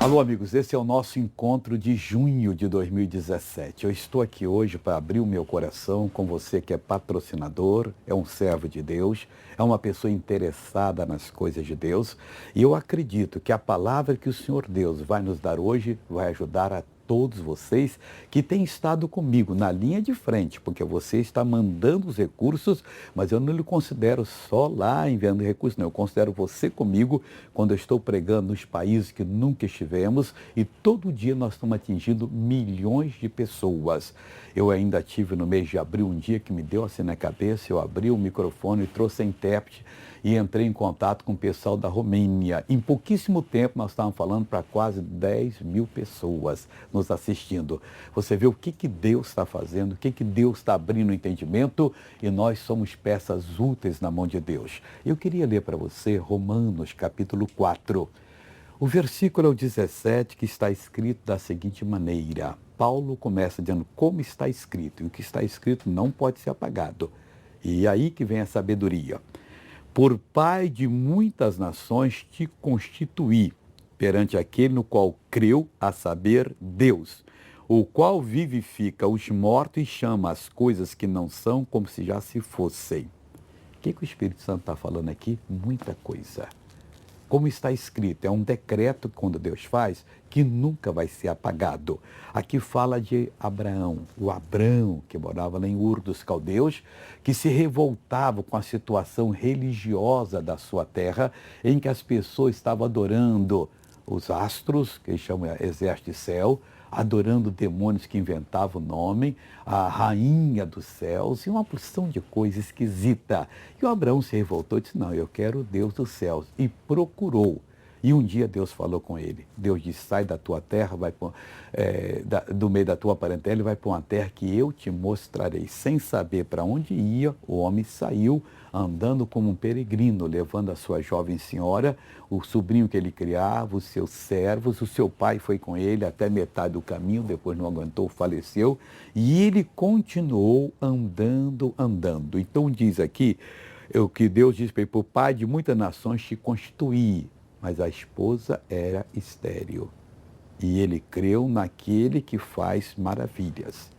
Alô, amigos, esse é o nosso encontro de junho de 2017. Eu estou aqui hoje para abrir o meu coração com você que é patrocinador, é um servo de Deus, é uma pessoa interessada nas coisas de Deus. E eu acredito que a palavra que o Senhor Deus vai nos dar hoje vai ajudar a todos vocês que têm estado comigo na linha de frente, porque você está mandando os recursos, mas eu não lhe considero só lá enviando recursos, não. Eu considero você comigo quando eu estou pregando nos países que nunca estivemos e todo dia nós estamos atingindo milhões de pessoas. Eu ainda tive no mês de abril um dia que me deu assim na cabeça, eu abri o microfone e trouxe a intérprete e entrei em contato com o pessoal da Romênia. Em pouquíssimo tempo nós estávamos falando para quase 10 mil pessoas nos assistindo. Você vê o que Deus está fazendo, o que Deus está abrindo o entendimento e nós somos peças úteis na mão de Deus. Eu queria ler para você Romanos capítulo 4. O versículo é o 17 que está escrito da seguinte maneira. Paulo começa dizendo como está escrito e o que está escrito não pode ser apagado. E aí que vem a sabedoria. Por pai de muitas nações te constituí, perante aquele no qual creu, a saber, Deus, o qual vivifica os mortos e chama as coisas que não são como se já se fossem. O que o Espírito Santo está falando aqui? Muita coisa. Como está escrito, é um decreto que quando Deus faz, que nunca vai ser apagado. Aqui fala de Abraão, o Abrão, que morava lá em Ur dos Caldeus, que se revoltava com a situação religiosa da sua terra, em que as pessoas estavam adorando os astros, que eles chamam de exército de céu, adorando demônios que inventavam o nome, a rainha dos céus e uma porção de coisa esquisita. E o Abraão se revoltou e disse, não, eu quero o Deus dos céus. E procurou. E um dia Deus falou com ele. Deus disse, sai da tua terra, do meio da tua parentela e vai para uma terra que eu te mostrarei. Sem saber para onde ia, o homem saiu andando como um peregrino, levando a sua jovem senhora, o sobrinho que ele criava, os seus servos, o seu pai foi com ele até metade do caminho, depois não aguentou, faleceu, e ele continuou andando. Então diz aqui, o que Deus diz para ele, por pai de muitas nações te constituí, mas a esposa era estéril. E ele creu naquele que faz maravilhas.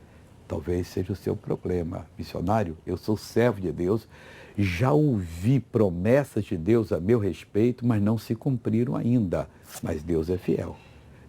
Talvez seja o seu problema, missionário. Eu sou servo de Deus, já ouvi promessas de Deus a meu respeito, mas não se cumpriram ainda. Mas Deus é fiel.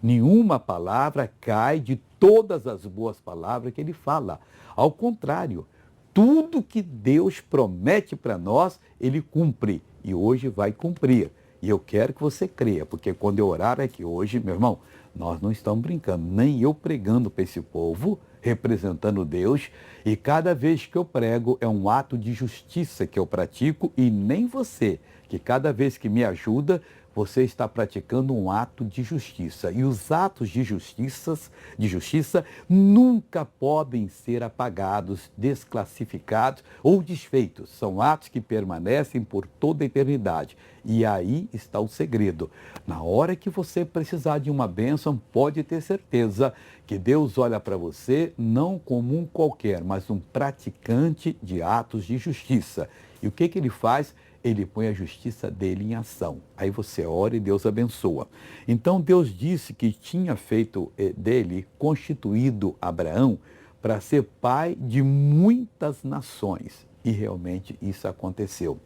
Nenhuma palavra cai de todas as boas palavras que ele fala. Ao contrário, tudo que Deus promete para nós, ele cumpre. E hoje vai cumprir. E eu quero que você creia, porque quando eu orar aqui hoje, meu irmão, nós não estamos brincando, nem eu pregando para esse povo, representando Deus, e cada vez que eu prego é um ato de justiça que eu pratico, e nem você, que cada vez que me ajuda, você está praticando um ato de justiça. E os atos de justiça nunca podem ser apagados, desclassificados ou desfeitos. São atos que permanecem por toda a eternidade. E aí está o segredo. Na hora que você precisar de uma bênção, pode ter certeza que Deus olha para você não como um qualquer, mas um praticante de atos de justiça. E o que ele faz? Ele põe a justiça dele em ação. Aí você ora e Deus abençoa. Então Deus disse que tinha feito dele, constituído Abraão, para ser pai de muitas nações. E realmente isso aconteceu.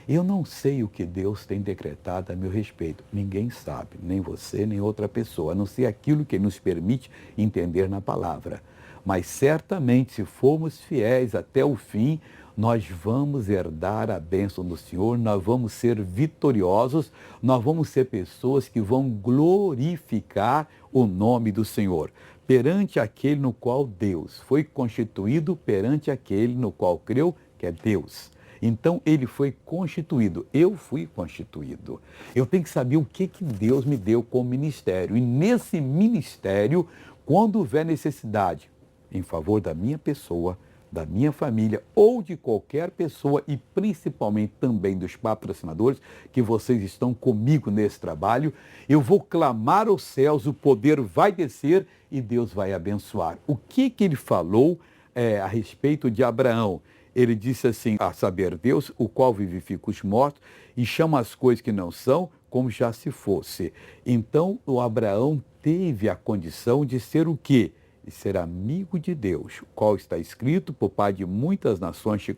Eu não sei o que Deus tem decretado a meu respeito. Ninguém sabe, nem você, nem outra pessoa, a não ser aquilo que Ele nos permite entender na palavra. Mas certamente, se formos fiéis até o fim, nós vamos herdar a bênção do Senhor, nós vamos ser vitoriosos, nós vamos ser pessoas que vão glorificar o nome do Senhor, perante aquele no qual Deus foi constituído, perante aquele no qual creu, que é Deus. Então, ele foi constituído, eu fui constituído. Eu tenho que saber o que Deus me deu como ministério. E nesse ministério, quando houver necessidade em favor da minha pessoa, da minha família ou de qualquer pessoa e principalmente também dos patrocinadores que vocês estão comigo nesse trabalho, eu vou clamar aos céus, o poder vai descer e Deus vai abençoar. O que ele falou a respeito de Abraão? Ele disse assim, a saber Deus, o qual vivifica os mortos e chama as coisas que não são como já se fosse. Então, o Abraão teve a condição de ser o quê? De ser amigo de Deus, o qual está escrito, por pai de muitas nações te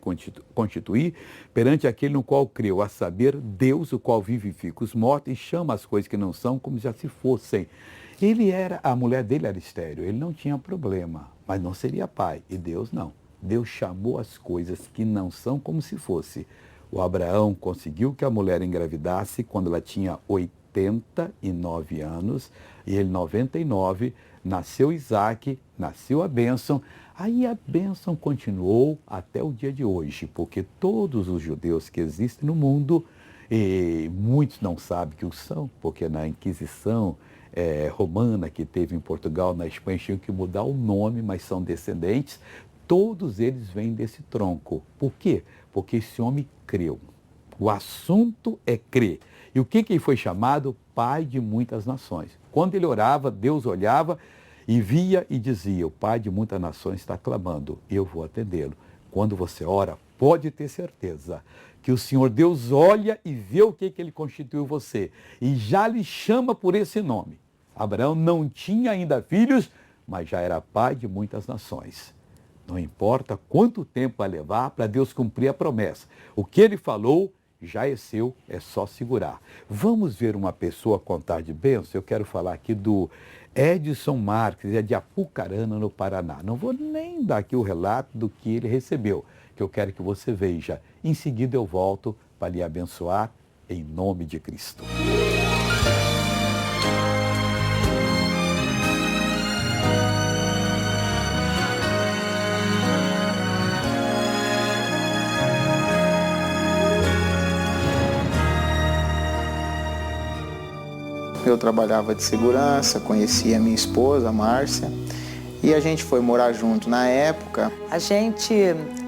constituir, perante aquele no qual creu, a saber Deus, o qual vivifica os mortos e chama as coisas que não são como já se fossem. A mulher dele era estéril, ele não tinha problema, mas não seria pai, e Deus não. Deus chamou as coisas que não são como se fosse. O Abraão conseguiu que a mulher engravidasse quando ela tinha 89 anos, e ele 99, nasceu Isaac, nasceu a bênção. Aí a bênção continuou até o dia de hoje, porque todos os judeus que existem no mundo, e muitos não sabem que o são, porque na Inquisição romana que teve em Portugal, na Espanha, tinham que mudar o nome, mas são descendentes. Todos eles vêm desse tronco. Por quê? Porque esse homem creu. O assunto é crer. E o que ele foi chamado? Pai de muitas nações. Quando ele orava, Deus olhava e via e dizia, o Pai de muitas nações está clamando, eu vou atendê-lo. Quando você ora, pode ter certeza que o Senhor Deus olha e vê o que ele constituiu você. E já lhe chama por esse nome. Abraão não tinha ainda filhos, mas já era pai de muitas nações. Não importa quanto tempo vai levar para Deus cumprir a promessa. O que ele falou já é seu, é só segurar. Vamos ver uma pessoa contar de bênção? Eu quero falar aqui do Edson Marques, é de Apucarana, no Paraná. Não vou nem dar aqui o relato do que ele recebeu, que eu quero que você veja. Em seguida eu volto para lhe abençoar, em nome de Cristo. Eu trabalhava de segurança, conheci a minha esposa, a Márcia, e a gente foi morar junto na época. A gente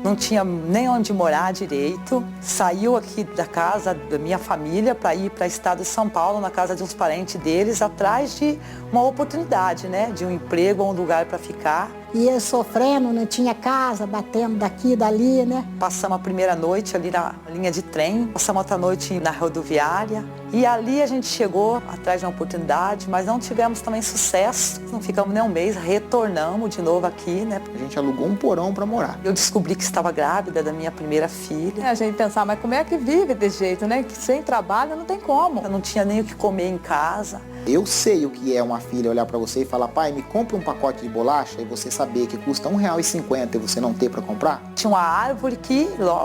não tinha nem onde morar direito, saiu aqui da casa da minha família para ir para o estado de São Paulo, na casa de uns parentes deles, atrás de uma oportunidade, né, de um emprego ou um lugar para ficar. Ia sofrendo, não tinha casa, batendo daqui e dali, né? Passamos a primeira noite ali na linha de trem, passamos outra noite na rodoviária. E ali a gente chegou atrás de uma oportunidade, mas não tivemos também sucesso. Não ficamos nem um mês, retornamos de novo aqui, né? A gente alugou um porão para morar. Eu descobri que estava grávida da minha primeira filha. A gente pensava, mas como é que vive desse jeito, né? Que sem trabalho não tem como. Eu não tinha nem o que comer em casa. Eu sei o que é uma filha olhar para você e falar, pai, me compra um pacote de bolacha, e você saber que custa R$1,50 e você não ter para comprar. Tinha uma árvore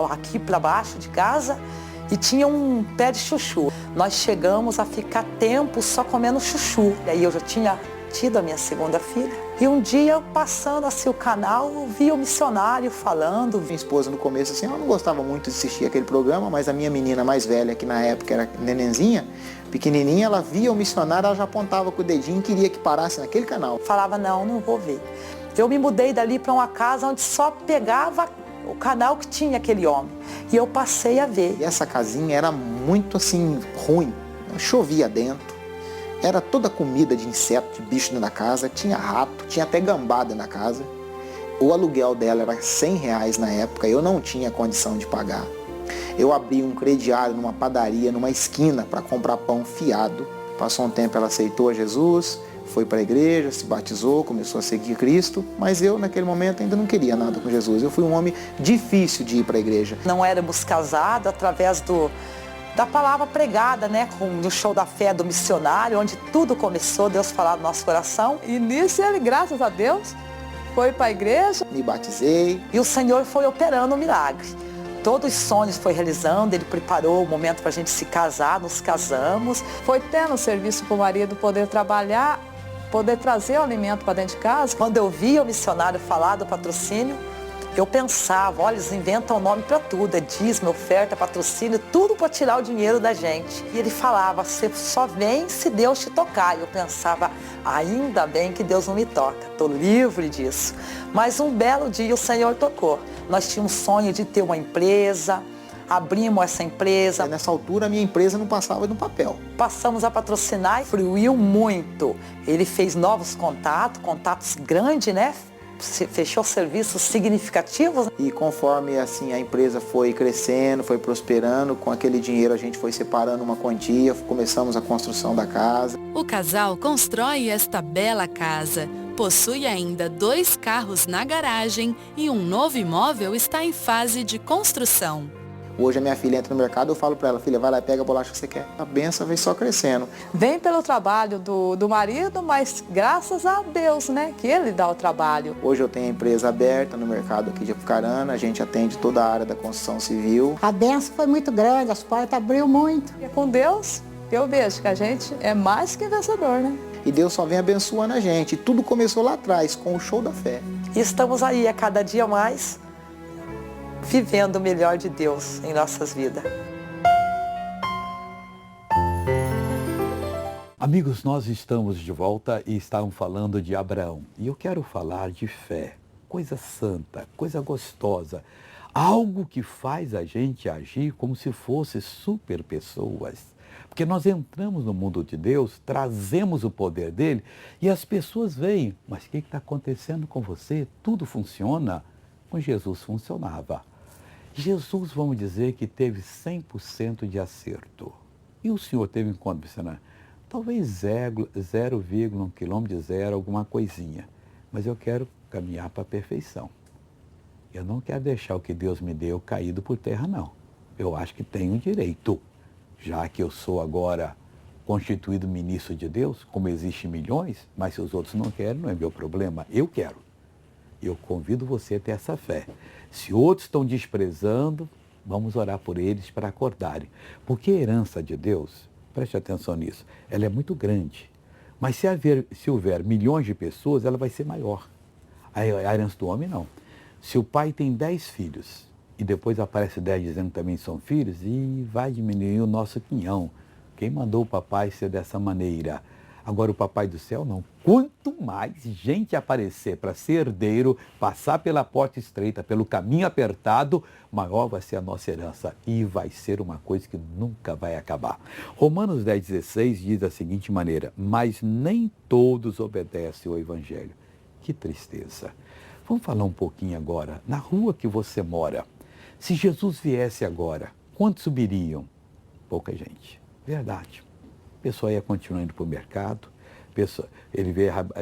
aqui para baixo de casa e tinha um pé de chuchu. Nós chegamos a ficar tempo só comendo chuchu. E aí eu já tinha tido a minha segunda filha. E um dia, passando assim o canal, eu vi o missionário falando. Minha esposa no começo assim, ela não gostava muito de assistir aquele programa, mas a minha menina mais velha, que na época era nenenzinha, pequenininha, ela via o missionário, ela já apontava com o dedinho e queria que parasse naquele canal. Falava, não vou ver. Eu me mudei dali para uma casa onde só pegava o canal que tinha aquele homem. E eu passei a ver. E essa casinha era muito assim, ruim. Chovia dentro. Era toda comida de inseto, de bicho dentro da casa. Tinha rato, tinha até gambá dentro da casa. O aluguel dela era R$100 na época. Eu não tinha condição de pagar. Eu abri um crediário numa padaria, numa esquina, para comprar pão fiado. Passou um tempo, ela aceitou Jesus, foi para a igreja, se batizou, começou a seguir Cristo, mas eu naquele momento ainda não queria nada com Jesus. Eu fui um homem difícil de ir para a igreja. Não éramos casados através da palavra pregada, né, no show da fé do missionário, onde tudo começou, Deus falar no nosso coração. E nisso ele, graças a Deus, foi para a igreja. Me batizei. E o Senhor foi operando o milagre. Todos os sonhos foi realizando, Ele preparou o momento para a gente se casar, nos casamos. Foi tendo serviço para o marido poder trabalhar, poder trazer o alimento para dentro de casa. Quando eu via o missionário falar do patrocínio, eu pensava, olha, eles inventam nome para tudo, é dízimo, oferta, patrocínio, tudo para tirar o dinheiro da gente. E ele falava, você só vem se Deus te tocar. E eu pensava, ainda bem que Deus não me toca, estou livre disso. Mas um belo dia o Senhor tocou. Nós tínhamos um sonho de ter uma empresa, abrimos essa empresa. E nessa altura a minha empresa não passava no papel. Passamos a patrocinar e fluiu muito. Ele fez novos contatos grandes, né? fechou serviços significativos. E conforme assim a empresa foi crescendo, foi prosperando, com aquele dinheiro a gente foi separando uma quantia, começamos a construção da casa. O casal constrói esta bela casa. Possui ainda 2 carros na garagem e um novo imóvel está em fase de construção. Hoje a minha filha entra no mercado, eu falo para ela, filha, vai lá e pega a bolacha que você quer. A benção vem só crescendo. Vem pelo trabalho do marido, mas graças a Deus, né, que ele dá o trabalho. Hoje eu tenho a empresa aberta no mercado aqui de Apucarana, a gente atende toda a área da construção civil. A benção foi muito grande, as portas abriu muito. E com Deus, eu vejo que a gente é mais que vencedor, né? E Deus só vem abençoando a gente. E tudo começou lá atrás, com o show da fé. E estamos aí a cada dia mais vivendo o melhor de Deus em nossas vidas. Amigos, nós estamos de volta e estávamos falando de Abraão. E eu quero falar de fé, coisa santa, coisa gostosa, algo que faz a gente agir como se fosse super pessoas. Porque nós entramos no mundo de Deus, trazemos o poder dele e as pessoas veem, mas o que está acontecendo com você? Tudo funciona? Com Jesus funcionava. Jesus, vamos dizer que teve 100% de acerto. E o senhor teve em quanto, missionário? Talvez 0,1 quilômetro de zero, alguma coisinha. Mas eu quero caminhar para a perfeição. Eu não quero deixar o que Deus me deu caído por terra, não. Eu acho que tenho direito. Já que eu sou agora constituído ministro de Deus, como existem milhões, mas se os outros não querem, não é meu problema. Eu quero. Eu convido você a ter essa fé. Se outros estão desprezando, vamos orar por eles para acordarem. Porque a herança de Deus, preste atenção nisso, ela é muito grande. Mas se houver milhões de pessoas, ela vai ser maior. A herança do homem, não. Se o pai tem 10 filhos e depois aparece 10 dizendo que também são filhos, e vai diminuir o nosso quinhão. Quem mandou o papai ser dessa maneira? Agora o papai do céu não. Quanto mais gente aparecer para ser herdeiro, passar pela porta estreita, pelo caminho apertado, maior vai ser a nossa herança. E vai ser uma coisa que nunca vai acabar. Romanos 10,16 diz da seguinte maneira, mas nem todos obedecem ao Evangelho. Que tristeza. Vamos falar um pouquinho agora. Na rua que você mora, se Jesus viesse agora, quantos subiriam? Pouca gente. Verdade. A pessoa ia continuar indo para o mercado, ele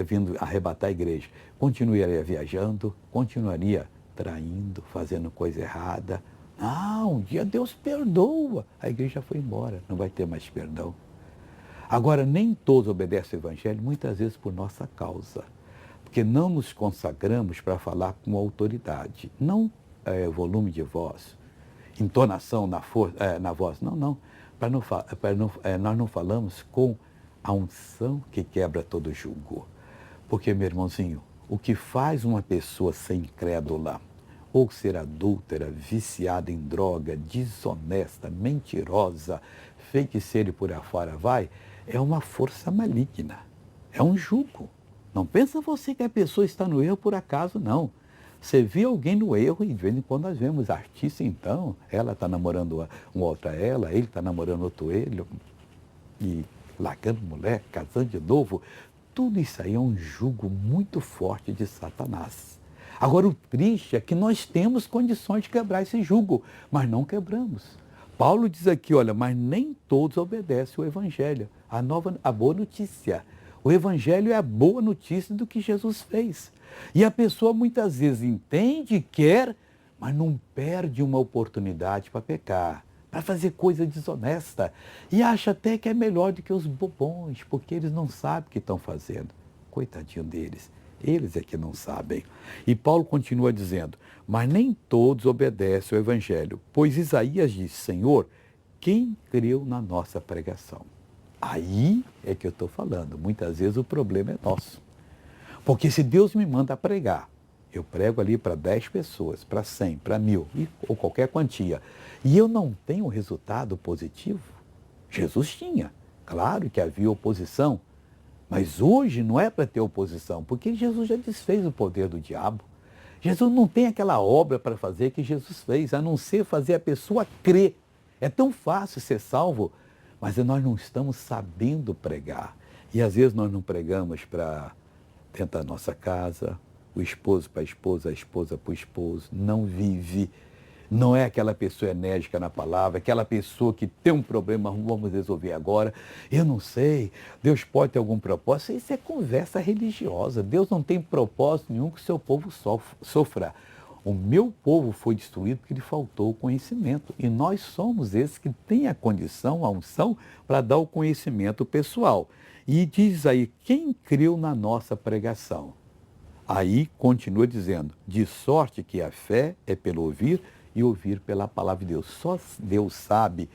vindo arrebatar a igreja, continuaria viajando, continuaria traindo, fazendo coisa errada. Não, um dia Deus perdoa. A igreja foi embora, não vai ter mais perdão. Agora, nem todos obedecem ao Evangelho, muitas vezes por nossa causa. Porque não nos consagramos para falar com autoridade. Não volume de voz, entonação na voz, não. Nós não falamos com a unção que quebra todo jugo. Porque, meu irmãozinho, o que faz uma pessoa ser incrédula, ou ser adúltera, viciada em droga, desonesta, mentirosa, feiticeira e por aí fora vai, é uma força maligna, é um jugo. Não pensa você que a pessoa está no erro por acaso, não. Você vê alguém no erro e de vez em quando nós vemos artista, então, ela está namorando uma outra ela, ele está namorando outro ele, e largando mulher, casando de novo. Tudo isso aí é um jugo muito forte de Satanás. Agora, o triste é que nós temos condições de quebrar esse jugo, mas não quebramos. Paulo diz aqui, olha, mas nem todos obedecem o Evangelho, a boa notícia. O Evangelho é a boa notícia do que Jesus fez. E a pessoa muitas vezes entende, quer, mas não perde uma oportunidade para pecar, para fazer coisa desonesta. E acha até que é melhor do que os bobões, porque eles não sabem o que estão fazendo. Coitadinho deles, eles é que não sabem. E Paulo continua dizendo, mas nem todos obedecem ao Evangelho, pois Isaías diz, Senhor, quem creu na nossa pregação? Aí é que eu estou falando, muitas vezes o problema é nosso. Porque se Deus me manda pregar, eu prego ali para 10 pessoas, para 100, para 1000, ou qualquer quantia, e eu não tenho resultado positivo, Jesus tinha. Claro que havia oposição, mas hoje não é para ter oposição, porque Jesus já desfez o poder do diabo. Jesus não tem aquela obra para fazer que Jesus fez, a não ser fazer a pessoa crer. É tão fácil ser salvo, mas nós não estamos sabendo pregar. E às vezes nós não pregamos para dentro da nossa casa, o esposo para a esposa para o esposo, não vive. Não é aquela pessoa enérgica na palavra, aquela pessoa que tem um problema, vamos resolver agora. Eu não sei, Deus pode ter algum propósito. Isso é conversa religiosa. Deus não tem propósito nenhum que o seu povo sofra. O meu povo foi destruído porque lhe faltou o conhecimento. E nós somos esses que têm a condição, a unção, para dar o conhecimento pessoal. E diz aí, quem creu na nossa pregação? Aí continua dizendo, de sorte que a fé é pelo ouvir e ouvir pela palavra de Deus. Só Deus sabe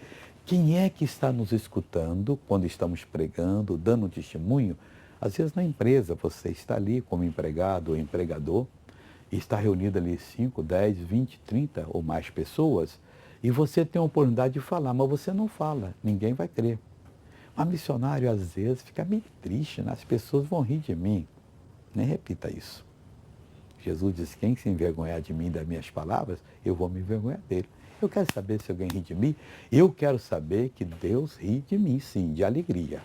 quem é que está nos escutando quando estamos pregando, dando testemunho. Às vezes na empresa, você está ali como empregado ou empregador, e está reunido ali 5, 10, 20, 30 ou mais pessoas, e você tem a oportunidade de falar, mas você não fala, ninguém vai crer. Mas missionário, às vezes, fica meio triste, né? As pessoas vão rir de mim. Nem repita isso. Jesus disse, quem se envergonhar de mim e das minhas palavras, eu vou me envergonhar dele. Eu quero saber se alguém ri de mim, eu quero saber que Deus ri de mim, sim, de alegria.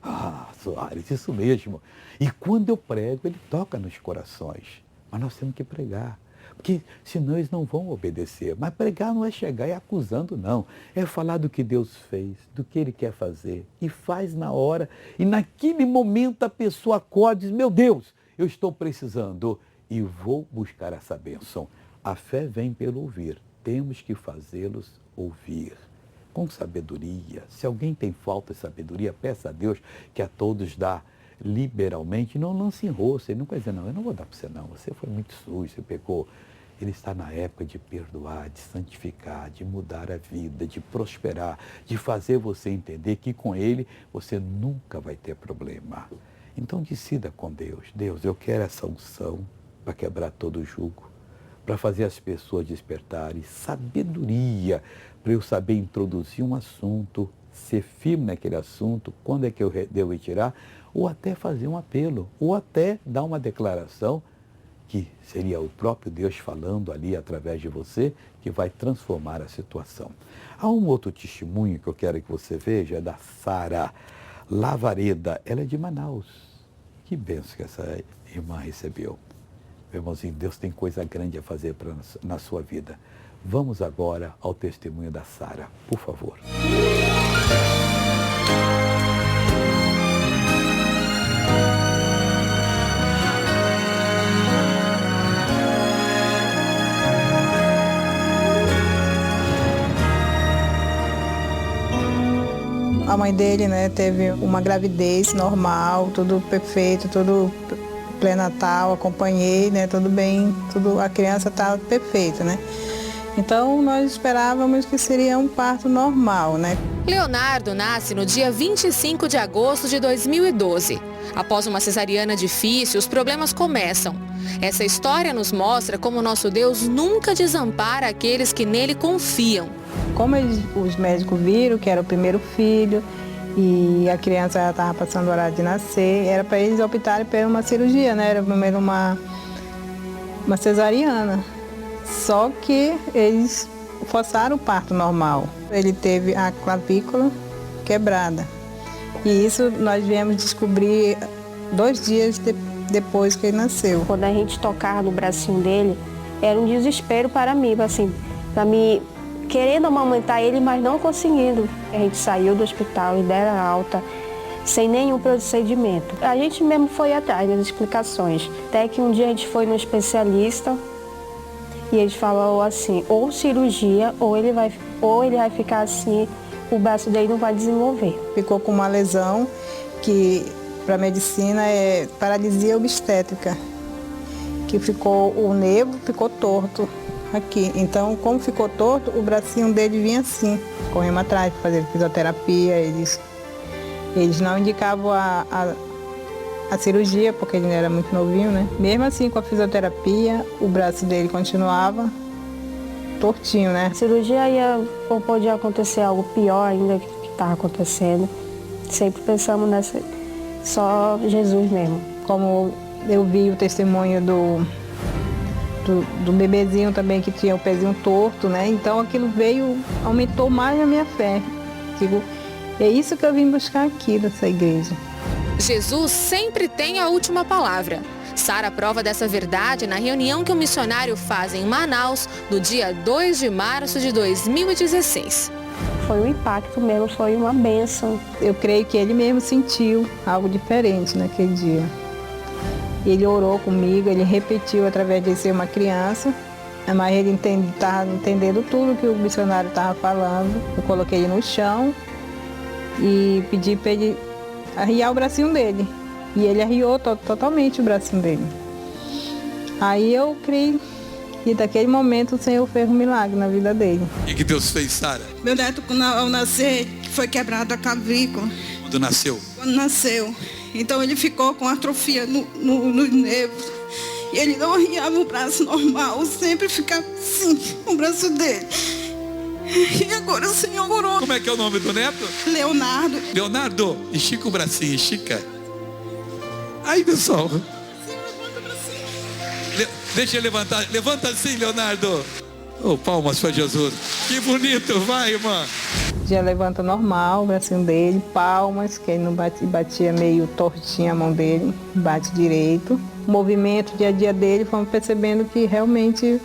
Ah, Soares, isso mesmo. E quando eu prego, ele toca nos corações. Mas nós temos que pregar, porque senão eles não vão obedecer. Mas pregar não é chegar e acusando, não. É falar do que Deus fez, do que Ele quer fazer. E faz na hora. E naquele momento a pessoa acorda e diz, meu Deus, eu estou precisando e vou buscar essa bênção. A fé vem pelo ouvir. Temos que fazê-los ouvir. Com sabedoria. Se alguém tem falta de sabedoria, peça a Deus que a todos dá liberalmente, não lance em rosto. Ele não vai dizer, não, eu não vou dar para você não, você foi muito sujo, você pecou. Ele está na época de perdoar, de santificar, de mudar a vida, de prosperar, de fazer você entender que com Ele você nunca vai ter problema. Então decida com Deus. Deus, eu quero essa unção para quebrar todo o jugo, para fazer as pessoas despertarem, sabedoria, para eu saber introduzir um assunto, ser firme naquele assunto, quando é que eu devo retirar, ou até fazer um apelo, ou até dar uma declaração, que seria o próprio Deus falando ali através de você, que vai transformar a situação. Há um outro testemunho que eu quero que você veja, é da Sara Lavareda. Ela é de Manaus. Que bênção que essa irmã recebeu. Meu irmãozinho, Deus tem coisa grande a fazer na sua vida. Vamos agora ao testemunho da Sara, por favor. A mãe dele, né, teve uma gravidez normal, tudo perfeito, tudo pré-natal, acompanhei, né, tudo bem, tudo, a criança estava perfeita, né. Então nós esperávamos que seria um parto normal, né. Leonardo nasce no dia 25 de agosto de 2012. Após uma cesariana difícil, os problemas começam. Essa história nos mostra como nosso Deus nunca desampara aqueles que nele confiam. Como os médicos viram que era o primeiro filho e a criança já estava passando o horário de nascer, era para eles optarem por uma cirurgia, né? Era primeiro uma cesariana. Só que eles forçaram o parto normal. Ele teve a clavícula quebrada. E isso nós viemos descobrir 2 dias depois que ele nasceu. Quando a gente tocava no bracinho dele, era um desespero para mim, assim, para mim querendo amamentar ele, mas não conseguindo. A gente saiu do hospital e deram alta, sem nenhum procedimento. A gente mesmo foi atrás das explicações. Até que um dia a gente foi no especialista e ele falou assim, ou cirurgia, ou ele vai ficar assim, o braço dele não vai desenvolver. Ficou com uma lesão que, para a medicina, é paralisia obstétrica, que ficou, o nervo ficou torto aqui. Então, como ficou torto, o bracinho dele vinha assim, correndo atrás para fazer fisioterapia. Eles não indicavam a cirurgia, porque ele era muito novinho, né? Mesmo assim, com a fisioterapia, o braço dele continuava tortinho, né? A cirurgia podia acontecer algo pior ainda que estava acontecendo. Sempre pensamos nessa, só Jesus mesmo. Como eu vi o testemunho do bebezinho também, que tinha o pezinho torto, né? Então aquilo aumentou mais a minha fé. Digo, é isso que eu vim buscar aqui dessa igreja. Jesus sempre tem a última palavra. Sara prova dessa verdade na reunião que o missionário faz em Manaus no dia 2 de março de 2016. Foi um impacto mesmo, foi uma bênção. Eu creio que ele mesmo sentiu algo diferente naquele dia. Ele orou comigo, ele repetiu através de ser uma criança, mas ele estava entendendo tudo que o missionário estava falando. Eu coloquei ele no chão e pedi para ele arriar o bracinho dele. E ele arriou totalmente o bracinho dele. Aí eu creio que daquele momento o Senhor fez um milagre na vida dele. O que Deus fez, Sara? Meu neto, ao nascer, foi quebrado a clavícula. Quando nasceu? Quando nasceu. Então ele ficou com atrofia nos nervos. E ele não arriava o braço normal, sempre ficava assim, o braço dele. E agora o Senhor orou. Como é que é o nome do neto? Leonardo. Leonardo, estica o bracinho, estica. Aí, pessoal. Deixa ele levantar. Levanta assim, Leonardo. Oh, palmas para Jesus. Que bonito, vai, irmã. Já levanta normal o bracinho dele, palmas, que ele não batia meio tortinha a mão dele, bate direito. O movimento dia a dia dele, fomos percebendo que realmente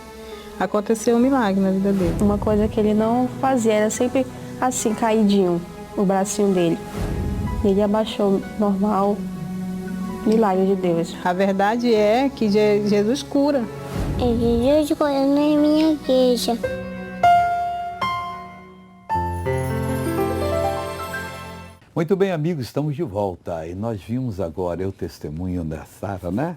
aconteceu um milagre na vida dele. Uma coisa que ele não fazia, era sempre assim, caidinho, o bracinho dele. Ele abaixou normal, milagre de Deus. A verdade é que Jesus cura. Jesus cura na minha igreja. Muito bem, amigos, estamos de volta e nós vimos agora o testemunho da Sara, né?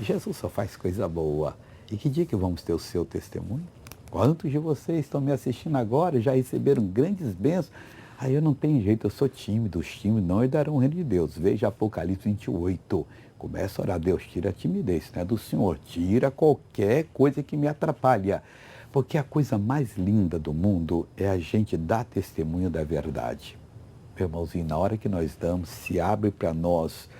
Jesus só faz coisa boa. E que dia que vamos ter o seu testemunho? Quantos de vocês estão me assistindo agora já receberam grandes bênçãos? Aí eu não tenho jeito, eu sou tímido, os tímidos não herdarão o reino de Deus. Veja Apocalipse 28. Começa a orar, Deus, tira a timidez, né, do Senhor, tira qualquer coisa que me atrapalha. Porque a coisa mais linda do mundo é a gente dar testemunho da verdade. Meu irmãozinho, na hora que nós damos, se abre para nós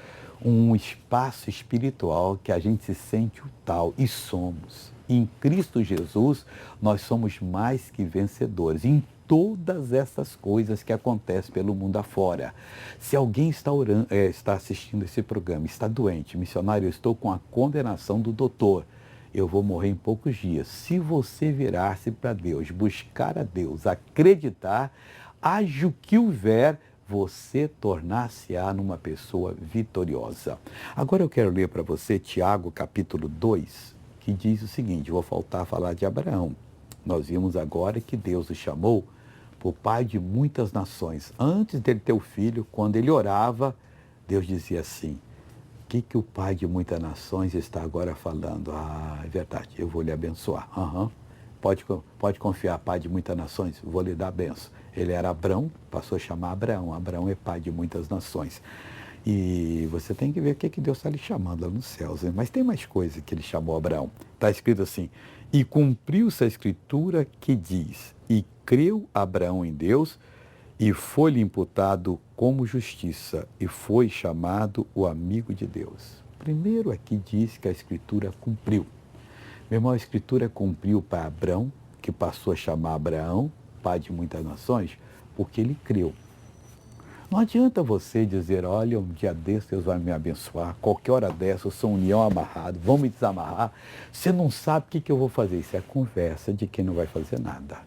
um espaço espiritual que a gente se sente o tal, e somos. Em Cristo Jesus, nós somos mais que vencedores em todas essas coisas que acontecem pelo mundo afora. Se alguém está assistindo esse programa, está doente, missionário, eu estou com a condenação do doutor, eu vou morrer em poucos dias. Se você virar-se para Deus, buscar a Deus, acreditar, haja o que houver, você tornar-se-á numa pessoa vitoriosa. Agora eu quero ler para você Tiago capítulo 2, que diz o seguinte, vou faltar a falar de Abraão. Nós vimos agora que Deus o chamou por pai de muitas nações. Antes dele ter o filho, quando ele orava, Deus dizia assim, o que o pai de muitas nações está agora falando? Ah, é verdade, eu vou lhe abençoar. Pode confiar, pai de muitas nações, vou lhe dar a benção. Ele era Abrão, passou a chamar Abraão. Abraão é pai de muitas nações. E você tem que ver o que Deus está lhe chamando lá nos céus. Hein? Mas tem mais coisa que ele chamou Abraão. Está escrito assim, e cumpriu-se a escritura que diz, e creu Abraão em Deus, e foi-lhe imputado como justiça, e foi chamado o amigo de Deus. Primeiro aqui diz que a escritura cumpriu. Meu irmão, a escritura cumpriu para Abrão, que passou a chamar Abraão, pai de muitas nações, porque ele creu. Não adianta você dizer, olha, um dia desse Deus vai me abençoar, qualquer hora dessa eu sou um leão amarrado, vão me desamarrar. Você não sabe o que eu vou fazer. Isso é conversa de quem não vai fazer nada.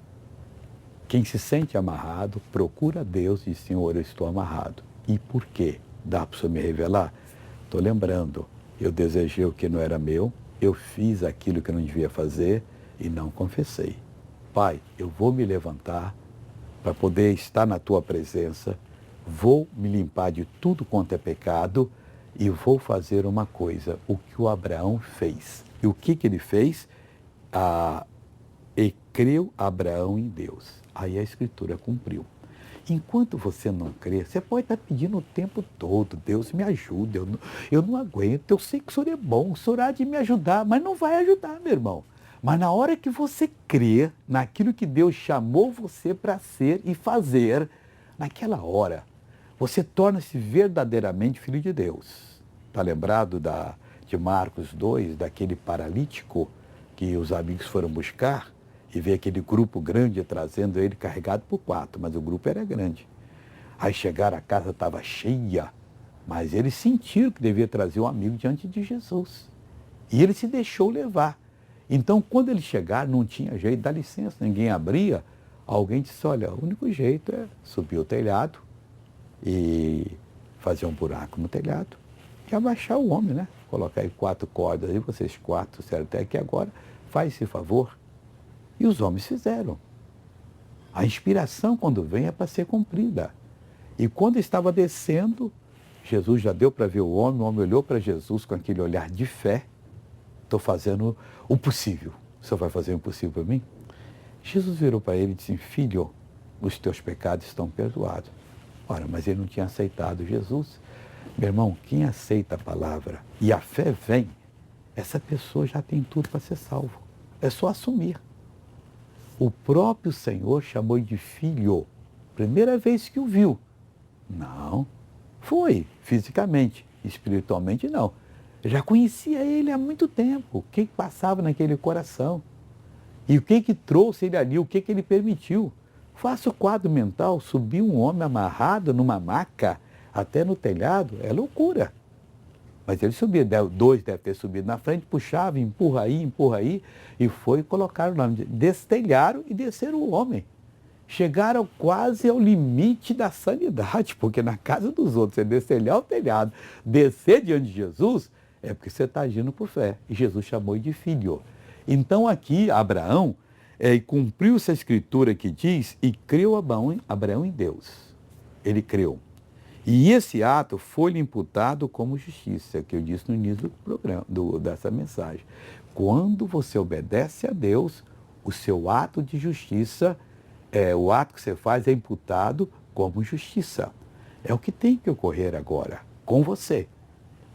Quem se sente amarrado, procura Deus e diz, Senhor, eu estou amarrado. E por quê? Dá para o Senhor me revelar? Estou lembrando, eu desejei o que não era meu, eu fiz aquilo que eu não devia fazer e não confessei. Pai, eu vou me levantar para poder estar na tua presença, vou me limpar de tudo quanto é pecado e vou fazer uma coisa, o que o Abraão fez. E o que ele fez? E creu Abraão em Deus. Aí a escritura cumpriu. Enquanto você não crê, você pode estar pedindo o tempo todo, Deus me ajuda, eu não aguento, eu sei que o Senhor é bom, o Senhor há de me ajudar, mas não vai ajudar, meu irmão. Mas na hora que você crê naquilo que Deus chamou você para ser e fazer, naquela hora, você torna-se verdadeiramente filho de Deus. Está lembrado de Marcos 2, daquele paralítico que os amigos foram buscar e veio aquele grupo grande trazendo ele carregado por 4, mas o grupo era grande. Aí chegaram, a casa estava cheia, mas eles sentiram que devia trazer um amigo diante de Jesus. E ele se deixou levar. Então, quando eles chegaram, não tinha jeito, dá licença, ninguém abria. Alguém disse, olha, o único jeito é subir o telhado e fazer um buraco no telhado e abaixar o homem, né? Colocar aí 4 cordas aí, vocês 4, certo? Até que agora faz esse favor. E os homens fizeram. A inspiração, quando vem, é para ser cumprida. E quando estava descendo, Jesus já deu para ver o homem olhou para Jesus com aquele olhar de fé. Estou fazendo o possível. O senhor vai fazer o impossível para mim? Jesus virou para ele e disse, filho, os teus pecados estão perdoados. Ora, mas ele não tinha aceitado Jesus. Meu irmão, quem aceita a palavra e a fé vem, essa pessoa já tem tudo para ser salvo. É só assumir. O próprio Senhor chamou de filho. Primeira vez que o viu. Não, foi fisicamente, espiritualmente não. Eu já conhecia ele há muito tempo. O que passava naquele coração? E o que trouxe ele ali? O que ele permitiu? Faça o quadro mental, subir um homem amarrado numa maca até no telhado, é loucura. Mas ele subia, 2 deve ter subido na frente, puxava, empurra aí, e foi colocar o nome. Destelharam e desceram o homem. Chegaram quase ao limite da sanidade, porque na casa dos outros, você destelhar o telhado, descer diante de Jesus, é porque você está agindo por fé. E Jesus chamou de filho. Então aqui, Abraão, cumpriu-se a escritura que diz, e creu Abraão em Deus. Ele creu. E esse ato foi-lhe imputado como justiça, que eu disse no início do programa, dessa mensagem. Quando você obedece a Deus, o seu ato de justiça, o ato que você faz é imputado como justiça. É o que tem que ocorrer agora com você.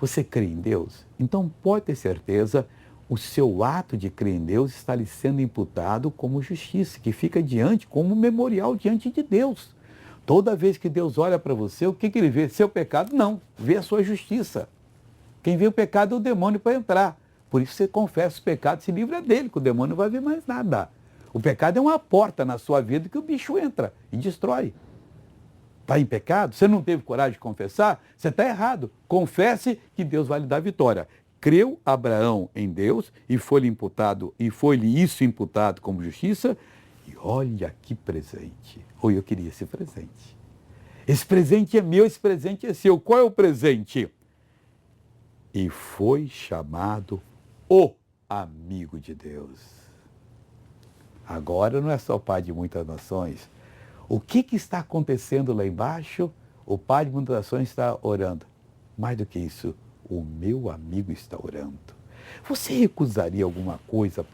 Você crê em Deus? Então pode ter certeza, o seu ato de crer em Deus está lhe sendo imputado como justiça, que fica diante, como um memorial diante de Deus. Toda vez que Deus olha para você, o que ele vê? Seu pecado? Não, vê a sua justiça. Quem vê o pecado é o demônio para entrar. Por isso você confessa o pecado, se livra dele, que o demônio não vai ver mais nada. O pecado é uma porta na sua vida que o bicho entra e destrói. Está em pecado? Você não teve coragem de confessar? Você está errado. Confesse que Deus vai lhe dar vitória. Creu Abraão em Deus e foi-lhe isso imputado como justiça. E olha que presente. Eu queria esse presente. Esse presente é meu, esse presente é seu. Qual é o presente? E foi chamado o amigo de Deus. Agora não é só o pai de muitas nações. O que está acontecendo lá embaixo? O pai de muitas nações está orando. Mais do que isso, o meu amigo está orando. Você recusaria alguma coisa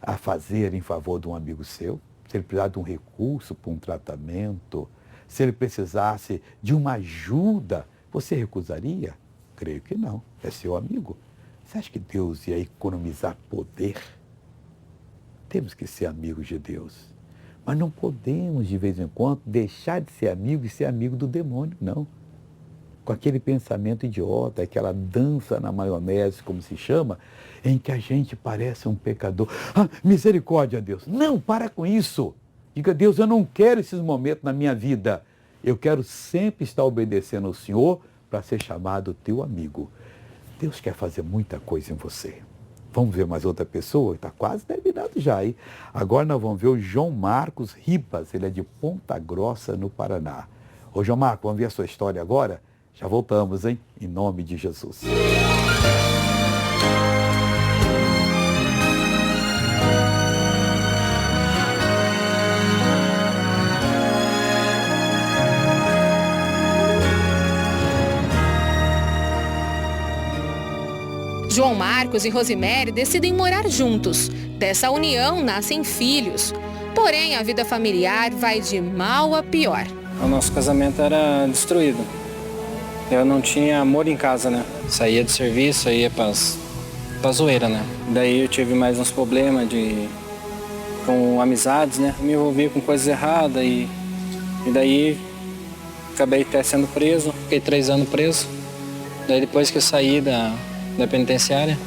a fazer em favor de um amigo seu? Se ele precisasse de um recurso para um tratamento, se ele precisasse de uma ajuda, você recusaria? Creio que não. É seu amigo. Você acha que Deus ia economizar poder? Temos que ser amigos de Deus. Mas não podemos, de vez em quando, deixar de ser amigo e ser amigo do demônio, não. Com aquele pensamento idiota, aquela dança na maionese, como se chama, em que a gente parece um pecador. Misericórdia, Deus. Não, para com isso. Diga, Deus, eu não quero esses momentos na minha vida. Eu quero sempre estar obedecendo ao Senhor para ser chamado teu amigo. Deus quer fazer muita coisa em você. Vamos ver mais outra pessoa? Está quase terminado já, hein? Agora nós vamos ver o João Marcos Ribas. Ele é de Ponta Grossa, no Paraná. Ô, João Marcos, vamos ver a sua história agora? Já voltamos, hein? Em nome de Jesus. João Marcos e Rosemary decidem morar juntos. Dessa união nascem filhos. Porém, a vida familiar vai de mal a pior. O nosso casamento era destruído. Eu não tinha amor em casa, né? Saía do serviço, ia pra zoeira, né? Daí eu tive mais uns problemas com amizades, né? Me envolvi com coisas erradas e daí acabei até sendo preso. Fiquei 3 anos preso. Daí depois que eu saí da penitenciária,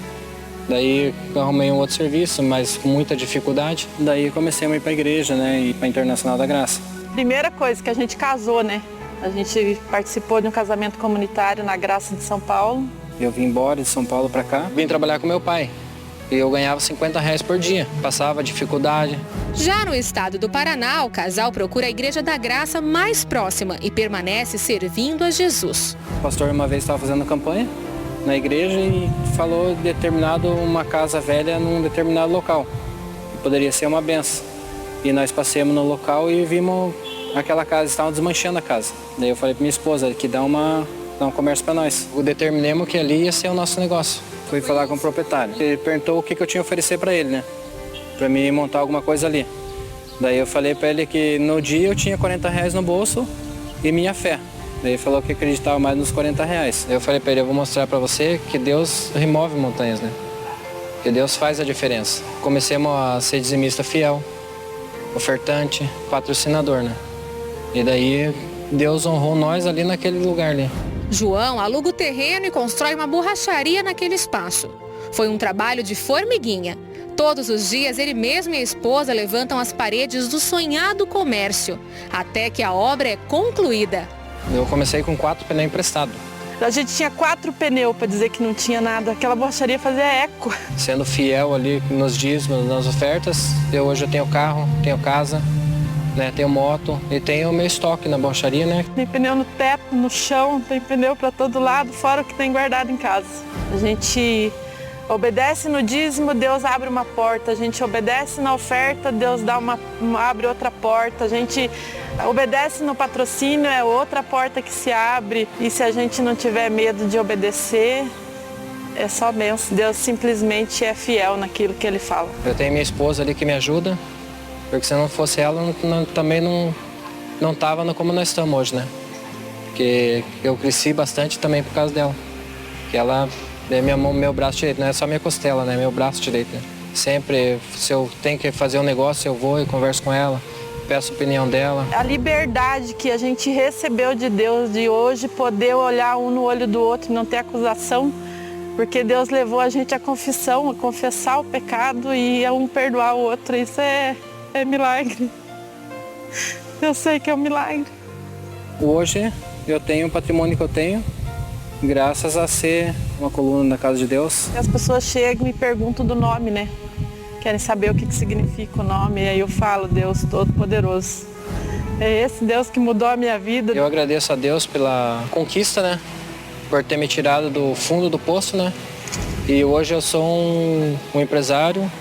daí eu arrumei um outro serviço, mas com muita dificuldade. Daí comecei a ir pra igreja, né? E pra Internacional da Graça. Primeira coisa que a gente casou, né? A gente participou de um casamento comunitário na Graça de São Paulo. Eu vim embora de São Paulo para cá, vim trabalhar com meu pai. E eu ganhava R$50 por dia, passava dificuldade. Já no estado do Paraná, o casal procura a Igreja da Graça mais próxima e permanece servindo a Jesus. O pastor uma vez estava fazendo campanha na igreja e falou determinado uma casa velha num determinado local. Poderia ser uma benção. E nós passamos no local e vimos aquela casa, estavam desmanchando a casa. Daí eu falei para minha esposa que dá um comércio para nós. Determinamos que ali ia ser o nosso negócio. Fui falar com o proprietário. Ele perguntou o que eu tinha a oferecer para ele, né? Para mim montar alguma coisa ali. Daí eu falei para ele que no dia eu tinha R$40 no bolso e minha fé. Daí ele falou que acreditava mais nos R$40. Daí eu falei para ele, eu vou mostrar para você que Deus remove montanhas, né? Que Deus faz a diferença. Comecemos a ser dizimista fiel, ofertante, patrocinador, né? E daí Deus honrou nós ali naquele lugar ali. João aluga o terreno e constrói uma borracharia naquele espaço. Foi um trabalho de formiguinha. Todos os dias, ele mesmo e a esposa levantam as paredes do sonhado comércio, até que a obra é concluída. Eu comecei com 4 pneus emprestados. A gente tinha 4 pneus para dizer que não tinha nada. Aquela borracharia fazia eco. Sendo fiel ali nos dízimos, nas ofertas, hoje eu tenho carro, tenho casa, né, tenho moto e tenho o meu estoque na borracharia, né? Tem pneu no teto, no chão, tem pneu para todo lado, fora o que tem guardado em casa. A gente obedece no dízimo, Deus abre uma porta. A gente obedece na oferta, Deus abre outra porta. A gente obedece no patrocínio, é outra porta que se abre. E se a gente não tiver medo de obedecer, é só bênção. Deus simplesmente é fiel naquilo que Ele fala. Eu tenho minha esposa ali que me ajuda, porque se não fosse ela, também não estava como nós estamos hoje, né? Porque eu cresci bastante também por causa dela. Que ela é minha mão, meu braço direito, não é só minha costela, né? Meu braço direito, né? Sempre, se eu tenho que fazer um negócio, eu vou e converso com ela, peço a opinião dela. A liberdade que a gente recebeu de Deus de hoje, poder olhar um no olho do outro e não ter acusação, porque Deus levou a gente à confissão, a confessar o pecado e a um perdoar o outro. Isso é milagre. Eu sei que é um milagre. Hoje eu tenho o patrimônio que eu tenho, graças a ser uma coluna da Casa de Deus. As pessoas chegam e perguntam do nome, né? Querem saber o que significa o nome. E aí eu falo, Deus Todo-Poderoso. É esse Deus que mudou a minha vida. Eu agradeço a Deus pela conquista, né? Por ter me tirado do fundo do poço, né? E hoje eu sou um empresário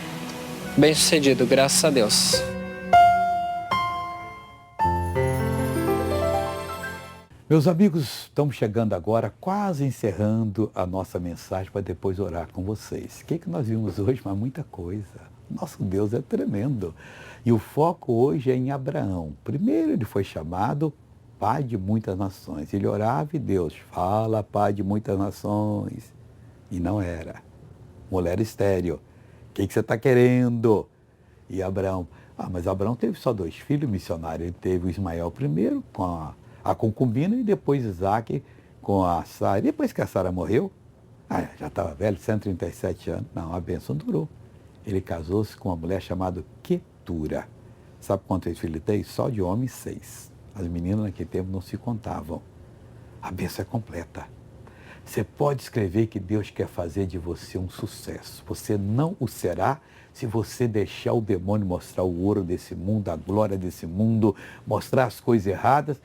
bem-sucedido, graças a Deus. Meus amigos, estamos chegando agora, quase encerrando a nossa mensagem para depois orar com vocês. O que nós vimos hoje? Mas muita coisa. Nosso Deus é tremendo. E o foco hoje é em Abraão. Primeiro ele foi chamado pai de muitas nações. Ele orava e Deus, fala pai de muitas nações. E não era. Mulher estéril. O que você está querendo? E Abraão, mas Abraão teve só 2 filhos missionários. Ele teve o Ismael primeiro com a concubina e depois Isaac com a Sara. Depois que a Sara morreu, já estava velho, 137 anos. Não, a bênção durou. Ele casou-se com uma mulher chamada Quetura. Sabe quantos filhos tem? Só de homem 6. As meninas naquele tempo não se contavam. A bênção é completa. Você pode escrever que Deus quer fazer de você um sucesso. Você não o será se você deixar o demônio mostrar o ouro desse mundo, a glória desse mundo, mostrar as coisas erradas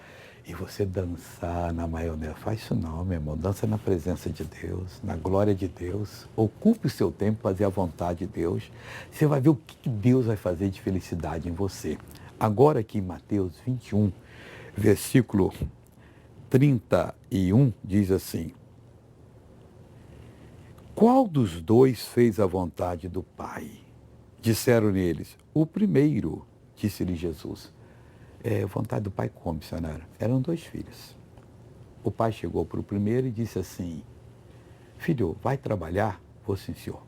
e você dançar na maionese. Faz isso não, meu irmão. Dança na presença de Deus, na glória de Deus. Ocupe o seu tempo para fazer a vontade de Deus. Você vai ver o que Deus vai fazer de felicidade em você. Agora aqui em Mateus 21, versículo 31, diz assim: qual dos 2 fez a vontade do Pai? Disseram eles, o primeiro, disse-lhe Jesus. Vontade do Pai como, missionário? Eram 2 filhos. O pai chegou para o primeiro e disse assim, filho, vai trabalhar? Vou sim, senhor.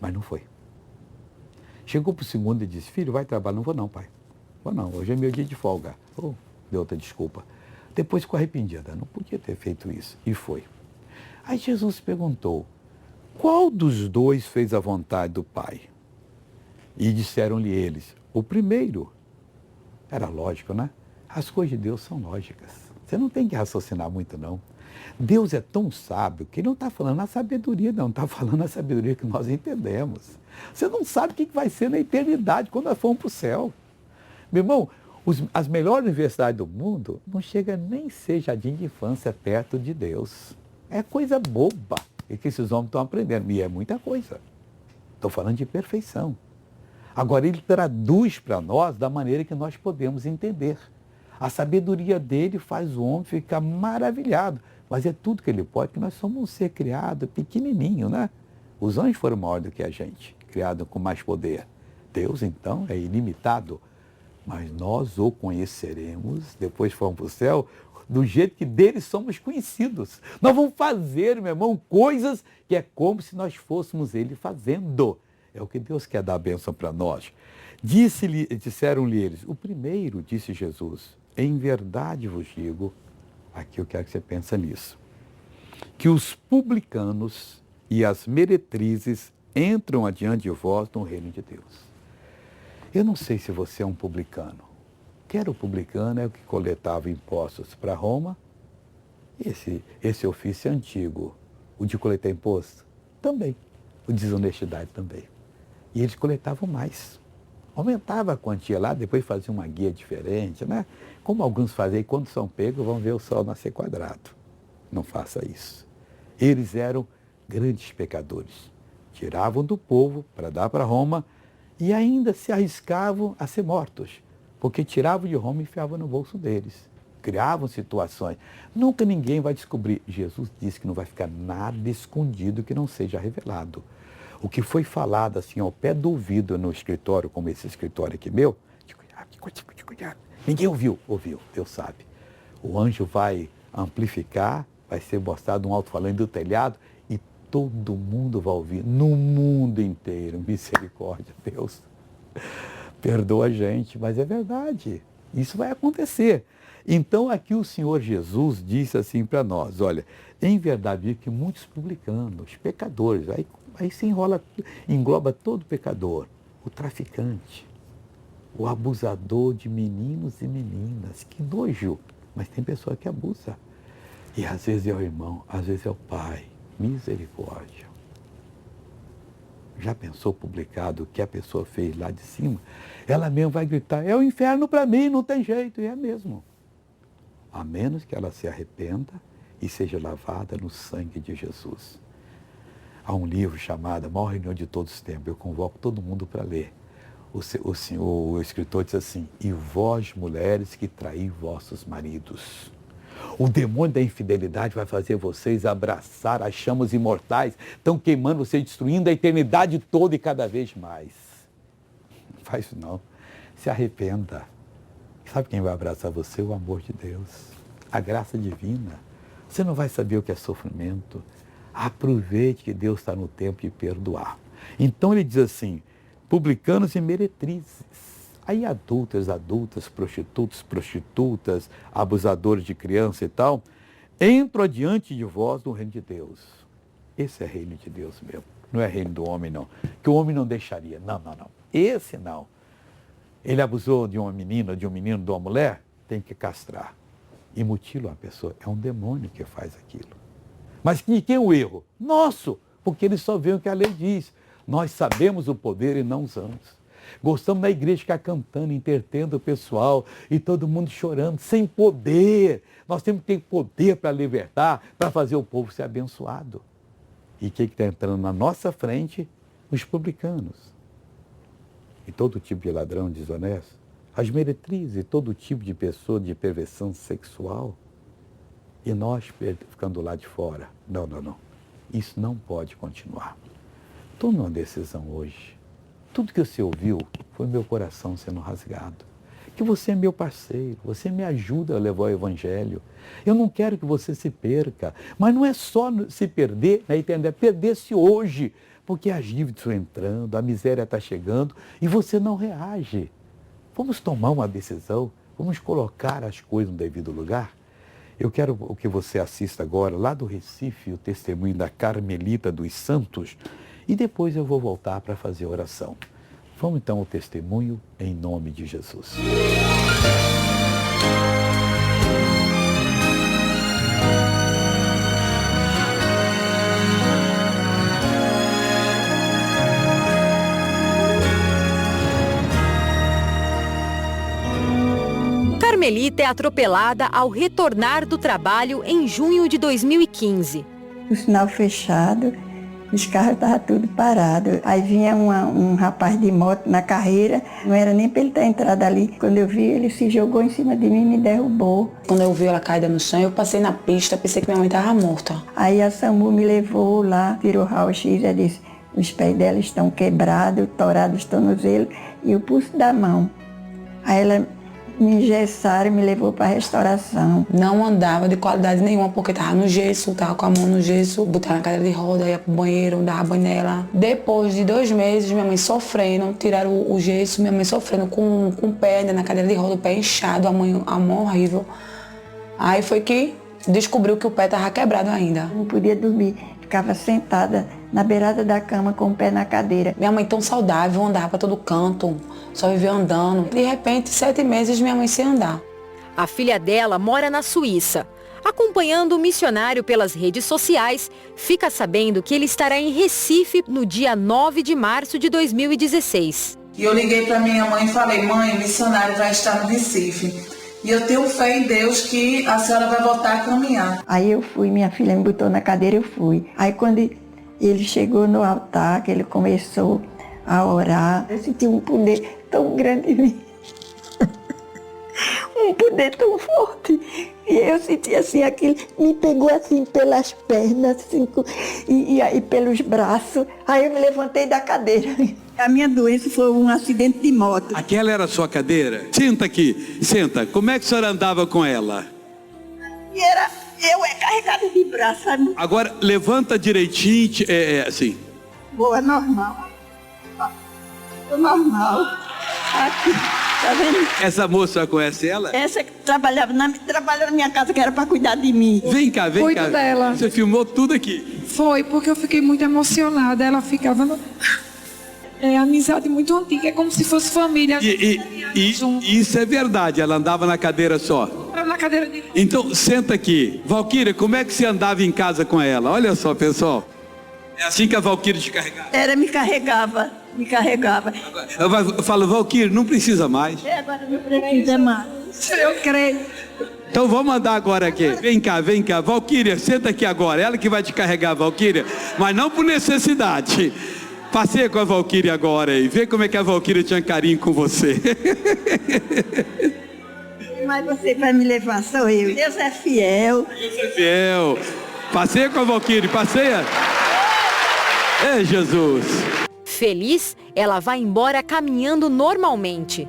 Mas não foi. Chegou para o segundo e disse, filho, vai trabalhar? Não vou não, pai. Vou não, hoje é meu dia de folga. Deu outra desculpa. Depois ficou arrependida, não podia ter feito isso. E foi. Aí Jesus perguntou, qual dos 2 fez a vontade do Pai? E disseram-lhe eles, o primeiro. Era lógico, né? As coisas de Deus são lógicas. Você não tem que raciocinar muito, não. Deus é tão sábio que ele não está falando a sabedoria, não. Está falando a sabedoria que nós entendemos. Você não sabe o que vai ser na eternidade, quando nós formos para o céu. Meu irmão, as melhores universidades do mundo não chegam nem a ser jardim de infância perto de Deus. É coisa boba que esses homens estão aprendendo. E é muita coisa. Estou falando de perfeição. Agora, ele traduz para nós da maneira que nós podemos entender. A sabedoria dele faz o homem ficar maravilhado. Mas é tudo que ele pode, porque nós somos um ser criado pequenininho, né? Os anjos foram maiores do que a gente, criado com mais poder. Deus, então, é ilimitado. Mas nós o conheceremos, depois formos para o céu, do jeito que dele somos conhecidos. Nós vamos fazer, meu irmão, coisas que é como se nós fôssemos ele fazendo. É o que Deus quer dar a bênção para nós. Disseram-lhe eles, o primeiro, disse Jesus, em verdade vos digo, aqui eu quero que você pense nisso, que os publicanos e as meretrizes entram adiante de vós no reino de Deus. Eu não sei se você é um publicano. Que era o publicano é o que coletava impostos para Roma. Esse ofício é antigo. O de coletar imposto? Também. O de desonestidade também. E eles coletavam mais. Aumentava a quantia lá, depois fazia uma guia diferente, né? Como alguns fazem, e quando são pegos, vão ver o sol nascer quadrado. Não faça isso. Eles eram grandes pecadores. Tiravam do povo para dar para Roma e ainda se arriscavam a ser mortos, porque tiravam de Roma e enfiavam no bolso deles. Criavam situações. Nunca ninguém vai descobrir. Jesus disse que não vai ficar nada escondido que não seja revelado. O que foi falado assim ao pé do ouvido no escritório, como esse escritório aqui meu, de cuidado. Ninguém ouviu, Deus sabe. O anjo vai amplificar, vai ser mostrado um alto-falante do telhado e todo mundo vai ouvir, no mundo inteiro. Misericórdia, Deus. Perdoa a gente, mas é verdade. Isso vai acontecer. Então aqui o Senhor Jesus disse assim para nós, olha, em verdade que muitos publicanos, pecadores, aí se engloba todo pecador, o traficante, o abusador de meninos e meninas, que nojo, mas tem pessoa que abusa. E às vezes é o irmão, às vezes é o pai, misericórdia. Já pensou publicado o que a pessoa fez lá de cima? Ela mesmo vai gritar, é o inferno para mim, não tem jeito, e é mesmo. A menos que ela se arrependa e seja lavada no sangue de Jesus. Há um livro chamado A Maior Reunião de Todos os Tempos, eu convoco todo mundo para ler. O escritor diz assim, e vós, mulheres, que traí vossos maridos. O demônio da infidelidade vai fazer vocês abraçar as chamas imortais, estão queimando vocês, destruindo a eternidade toda e cada vez mais. Não faz isso não. Se arrependa. Sabe quem vai abraçar você? O amor de Deus. A graça divina. Você não vai saber o que é sofrimento. Aproveite que Deus está no tempo de perdoar. Então ele diz assim, publicanos e meretrizes. Aí adultas, prostitutas, abusadores de criança e tal, entram adiante de vós no reino de Deus. Esse é reino de Deus mesmo. Não é reino do homem, não. Que o homem não deixaria. Não. Esse não. Ele abusou de uma menina, de um menino, de uma mulher, tem que castrar. E mutila uma pessoa. É um demônio que faz aquilo. Mas de quem é o erro? Nosso, porque eles só veem o que a lei diz. Nós sabemos o poder e não usamos. Gostamos da igreja ficar cantando, entretendo o pessoal e todo mundo chorando, sem poder. Nós temos que ter poder para libertar, para fazer o povo ser abençoado. E quem está entrando na nossa frente? Os publicanos. E todo tipo de ladrão desonesto, as meretrizes e todo tipo de pessoa de perversão sexual. E nós ficando lá de fora. Não. Isso não pode continuar. Tome uma decisão hoje. Tudo que você ouviu foi meu coração sendo rasgado. Que você é meu parceiro, você me ajuda a levar o evangelho. Eu não quero que você se perca, mas não é só se perder na eternidade, é perder-se hoje. Porque as dívidas estão entrando, a miséria está chegando e você não reage. Vamos tomar uma decisão, vamos colocar as coisas no devido lugar. Eu quero que você assista agora, lá do Recife, o testemunho da Carmelita dos Santos, e depois eu vou voltar para fazer a oração. Vamos então ao testemunho em nome de Jesus. Carmelita é atropelada ao retornar do trabalho em junho de 2015. O sinal fechado, os carros estavam tudo parados. Aí vinha um rapaz de moto na carreira, não era nem para ele ter entrado ali. Quando eu vi, ele se jogou em cima de mim e me derrubou. Quando eu vi ela caída no chão, eu passei na pista, pensei que minha mãe estava morta. Aí a SAMU me levou lá, tirou o raio-x e disse, os pés dela estão quebrados, torados os tornozelos e o pulso da mão. Aí ela me engessaram e me levou para a restauração. Não andava de qualidade nenhuma, porque estava no gesso, estava com a mão no gesso, botava na cadeira de roda, ia pro banheiro, dava banho nela. Depois de 2 meses, minha mãe sofrendo, tiraram o gesso, minha mãe sofrendo com o pé ainda na cadeira de roda, o pé inchado, a mão horrível. Aí foi que descobriu que o pé estava quebrado ainda. Não podia dormir, ficava sentada na beirada da cama com o pé na cadeira. Minha mãe tão saudável, andava para todo canto, só vivia andando. De repente, 7 meses, minha mãe sem andar. A filha dela mora na Suíça. Acompanhando o missionário pelas redes sociais, fica sabendo que ele estará em Recife no dia 9 de março de 2016. E eu liguei para minha mãe e falei, mãe, o missionário vai estar no Recife. E eu tenho fé em Deus que a senhora vai voltar a caminhar. Aí eu fui, minha filha me botou na cadeira, eu fui. Aí quando ele chegou no altar, que ele começou a orar, eu senti um poder tão grande em mim. Um poder tão forte. E eu senti assim, aquilo me pegou assim pelas pernas, assim, e aí pelos braços. Aí eu me levantei da cadeira. A minha doença foi um acidente de moto. Aquela era a sua cadeira? Senta aqui, senta. Como é que a senhora andava com ela? E era eu carregada de braço, sabe? Agora, levanta direitinho, assim. Boa, normal. Normal. Aqui, tá vendo? Essa moça conhece ela? Essa que trabalhava na minha casa, que era para cuidar de mim. Vem cá, vem Cuido cá. dela. Você filmou tudo aqui? Foi, porque eu fiquei muito emocionada. Ela ficava... É amizade muito antiga, é como se fosse família. E isso é verdade, ela andava na cadeira só. Na cadeira de... Então, senta aqui. Valquíria, como é que você andava em casa com ela? Olha só, pessoal. É assim que a Valquíria te carregava? Era, me carregava. Eu falo, Valquíria, não precisa mais. Agora não precisa mais. Eu creio. Então vamos andar agora aqui. Vem cá. Valquíria, senta aqui agora. Ela que vai te carregar, Valquíria. Mas não por necessidade. Passeia com a Valquíria agora aí. Vê como é que a Valquíria tinha carinho com você. Mas você vai me levar, sou eu. Deus é fiel. Passeia com a Valquíria, passeia. É Jesus. Feliz, ela vai embora caminhando normalmente.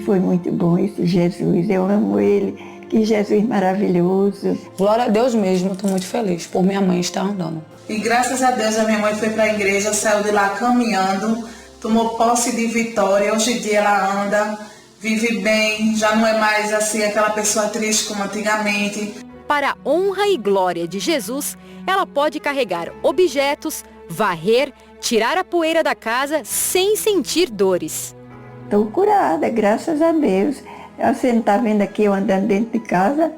Foi muito bom esse Jesus, eu amo ele. Que Jesus maravilhoso. Glória a Deus mesmo, estou muito feliz por minha mãe estar andando. E graças a Deus a minha mãe foi para a igreja, saiu de lá caminhando, tomou posse de vitória. Hoje em dia ela anda, vive bem, já não é mais assim aquela pessoa triste como antigamente. Para a honra e glória de Jesus, ela pode carregar objetos, varrer, tirar a poeira da casa sem sentir dores. Estou curada, graças a Deus. Você não está vendo aqui eu andando dentro de casa,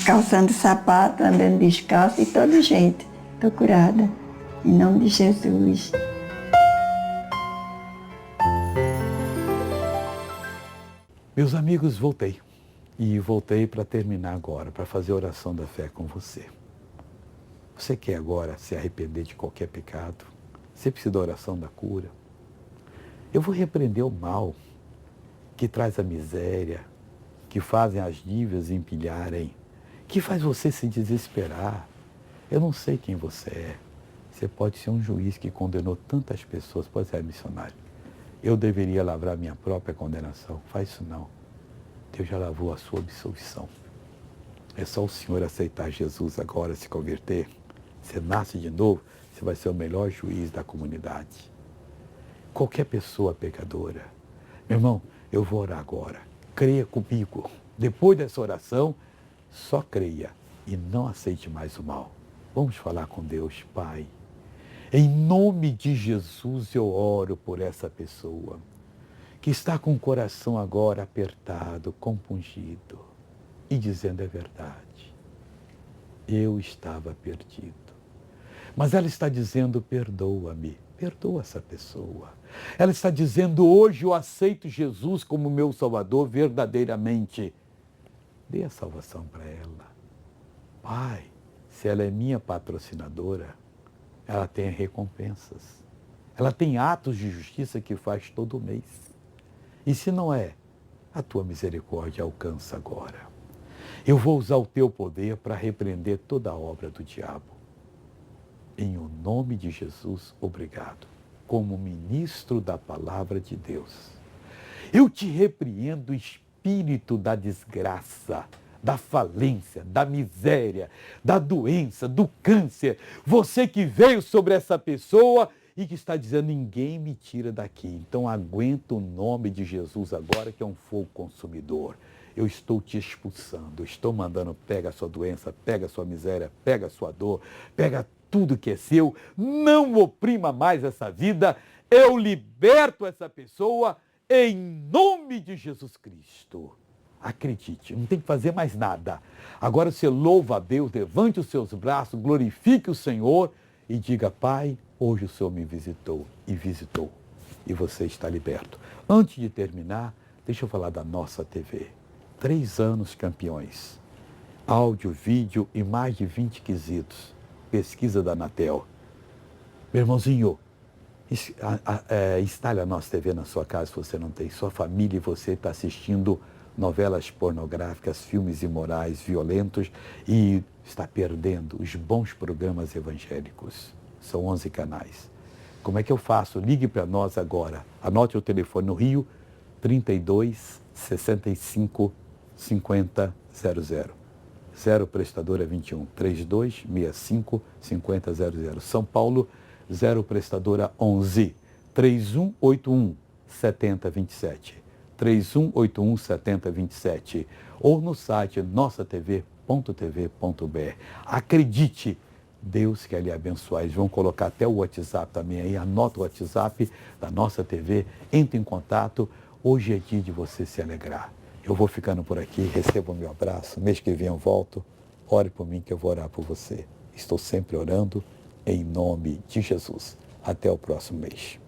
calçando sapato, andando descalço e todo jeito. Estou curada, em nome de Jesus. Meus amigos, voltei. E voltei para terminar agora, para fazer a oração da fé com você. Você quer agora se arrepender de qualquer pecado? Você precisa da oração da cura? Eu vou repreender o mal que traz a miséria, que fazem as dívidas empilharem, que faz você se desesperar. Eu não sei quem você é. Você pode ser um juiz que condenou tantas pessoas, pode ser missionário. Eu deveria lavrar minha própria condenação. Faz isso não. Deus já lavou a sua absolvição. É só o Senhor aceitar Jesus agora, se converter. Você nasce de novo, você vai ser o melhor juiz da comunidade. Qualquer pessoa pecadora. Meu irmão, eu vou orar agora. Creia comigo. Depois dessa oração, só creia e não aceite mais o mal. Vamos falar com Deus, Pai. Em nome de Jesus eu oro por essa pessoa que está com o coração agora apertado, compungido e dizendo: é verdade, eu estava perdido. Mas ela está dizendo: perdoa-me, Perdoa essa pessoa. Ela está dizendo, hoje eu aceito Jesus como meu Salvador verdadeiramente. Dê a salvação para ela. Pai, se ela é minha patrocinadora, ela tem recompensas. Ela tem atos de justiça que faz todo mês. E se não é, a tua misericórdia alcança agora. Eu vou usar o teu poder para repreender toda a obra do diabo. Em o nome de Jesus, obrigado. Como ministro da palavra de Deus, eu te repreendo, espírito da desgraça, da falência, da miséria, da doença, do câncer. Você que veio sobre essa pessoa e que está dizendo, ninguém me tira daqui. Então aguenta o nome de Jesus agora, que é um fogo consumidor. Eu estou te expulsando, estou mandando, pega a sua doença, pega a sua miséria, pega a sua dor, pega tudo que é seu, não oprima mais essa vida, eu liberto essa pessoa em nome de Jesus Cristo. Acredite, não tem que fazer mais nada. Agora você louva a Deus, levante os seus braços, glorifique o Senhor e diga, Pai, hoje o Senhor me visitou e visitou e você está liberto. Antes de terminar, deixa eu falar da nossa TV. 3 anos campeões. Áudio, vídeo e mais de 20 quesitos. Pesquisa da Anatel. Meu irmãozinho, instale a nossa TV na sua casa se você não tem. Sua família e você está assistindo novelas pornográficas, filmes imorais, violentos e está perdendo os bons programas evangélicos. São 11 canais. Como é que eu faço? Ligue para nós agora. Anote o telefone no Rio, 32 65 50 00. 0 prestadora 21 32 65 50 00. São Paulo, 0 prestadora 11 3181 7027. 3181 7027. Ou no site nossatv.tv.br. Acredite, Deus quer lhe abençoar. Eles vão colocar até o WhatsApp também aí. Anota o WhatsApp da nossa TV. Entre em contato. Hoje é dia de você se alegrar. Eu vou ficando por aqui, receba o meu abraço. Mês que vem eu volto. Ore por mim que eu vou orar por você. Estou sempre orando em nome de Jesus. Até o próximo mês.